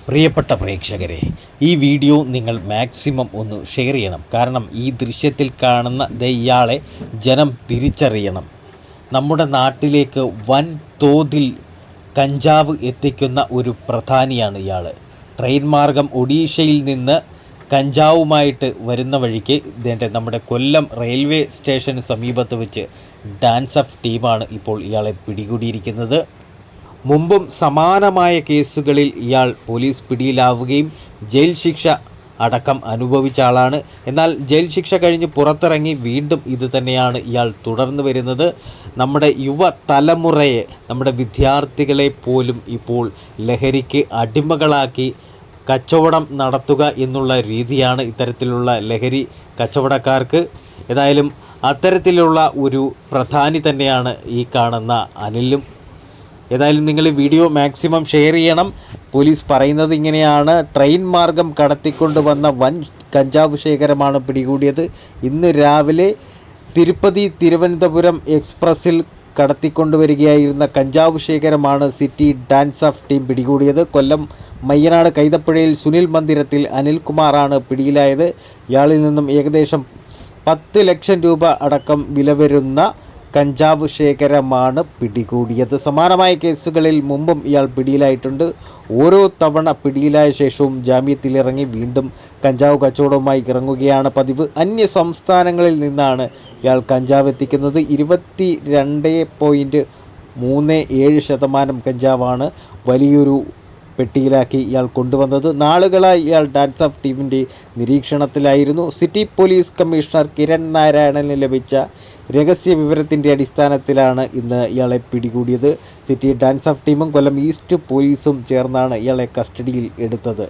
പ്രിയപ്പെട്ട പ്രേക്ഷകരെ, ഈ വീഡിയോ നിങ്ങൾ മാക്സിമം ഒന്ന് ഷെയർ ചെയ്യണം. കാരണം ഈ ദൃശ്യത്തിൽ കാണുന്ന ഇയാളെ ജനം തിരിച്ചറിയണം. നമ്മുടെ നാട്ടിലേക്ക് വൻ തോതിൽ കഞ്ചാവ് എത്തിക്കുന്ന ഒരു പ്രധാനിയാണ് ഇയാൾ. ട്രെയിൻ മാർഗം ഒഡീഷയിൽ നിന്ന് കഞ്ചാവുമായിട്ട് വരുന്ന വഴിക്ക് നമ്മുടെ കൊല്ലം റെയിൽവേ സ്റ്റേഷന് സമീപത്ത് വെച്ച് ഡാൻസ് ഓഫ് ടീമാണ് ഇപ്പോൾ ഇയാളെ പിടികൂടിയിരിക്കുന്നത്. മുമ്പും സമാനമായ കേസുകളിൽ ഇയാൾ പോലീസ് പിടിയിലാവുകയും ജയിൽ ശിക്ഷ അടക്കം അനുഭവിച്ച ആളാണ്. എന്നാൽ ജയിൽ ശിക്ഷ കഴിഞ്ഞ് പുറത്തിറങ്ങി വീണ്ടും ഇത് തന്നെയാണ് ഇയാൾ തുടർന്നു വരുന്നത്. നമ്മുടെ യുവതലമുറയെ, നമ്മുടെ വിദ്യാർത്ഥികളെ പോലും ഇപ്പോൾ ലഹരിക്ക് അടിമകളാക്കി കച്ചവടം നടത്തുക എന്നുള്ള രീതിയാണ് ഇത്തരത്തിലുള്ള ലഹരി കച്ചവടക്കാർക്ക്. ഏതായാലും അത്തരത്തിലുള്ള ഒരു പ്രധാനി തന്നെയാണ് ഈ കാണുന്ന അനിലും. ഏതായാലും നിങ്ങൾ ഈ വീഡിയോ മാക്സിമം ഷെയർ ചെയ്യണം. പോലീസ് പറയുന്നത് ഇങ്ങനെയാണ്: ട്രെയിൻ മാർഗം കടത്തിക്കൊണ്ടുവന്ന വൻ കഞ്ചാവ് ശേഖരമാണ് പിടികൂടിയത്. ഇന്ന് രാവിലെ തിരുപ്പതി-തിരുവനന്തപുരം എക്സ്പ്രസിൽ കടത്തിക്കൊണ്ടുവരികയായിരുന്ന കഞ്ചാവ് ശേഖരമാണ് സിറ്റി ഡാൻസ് ഓഫ് ടീം പിടികൂടിയത്. കൊല്ലം മയ്യനാട് കൈതപ്പുഴയിൽ സുനിൽ മന്ദിരത്തിൽ അനിൽകുമാറാണ് പിടിയിലായത്. ഇയാളിൽ നിന്നും ഏകദേശം 10 ലക്ഷം രൂപ അടക്കം വില വരുന്ന കഞ്ചാവ് ശേഖരമാണ് പിടികൂടിയത്. സമാനമായ കേസുകളിൽ മുമ്പും ഇയാൾ പിടിയിലായിട്ടുണ്ട്. ഓരോ തവണ പിടിയിലായ ശേഷവും ജാമ്യത്തിലിറങ്ങി വീണ്ടും കഞ്ചാവ് കച്ചവടവുമായി ഇറങ്ങുകയാണ് പതിവ്. അന്യ സംസ്ഥാനങ്ങളിൽ നിന്നാണ് ഇയാൾ കഞ്ചാവ് എത്തിക്കുന്നത്. 22.37% കഞ്ചാവാണ് വലിയൊരു പെട്ടിയിലാക്കി ഇയാൾ കൊണ്ടുവന്നത്. നാളുകളായി ഇയാൾ ഡാൻസ് ഓഫ് ടീമിൻ്റെ നിരീക്ഷണത്തിലായിരുന്നു. സിറ്റി പോലീസ് കമ്മീഷണർ കിരൺ നാരായണന് ലഭിച്ച രഹസ്യ വിവരത്തിൻ്റെ അടിസ്ഥാനത്തിലാണ് ഇന്ന് ഇയാളെ പിടികൂടിയത്. സിറ്റി ഡാൻസ് ഓഫ് ടീമും കൊല്ലം ഈസ്റ്റ് പോലീസും ചേർന്നാണ് ഇയാളെ കസ്റ്റഡിയിൽ എടുത്തത്.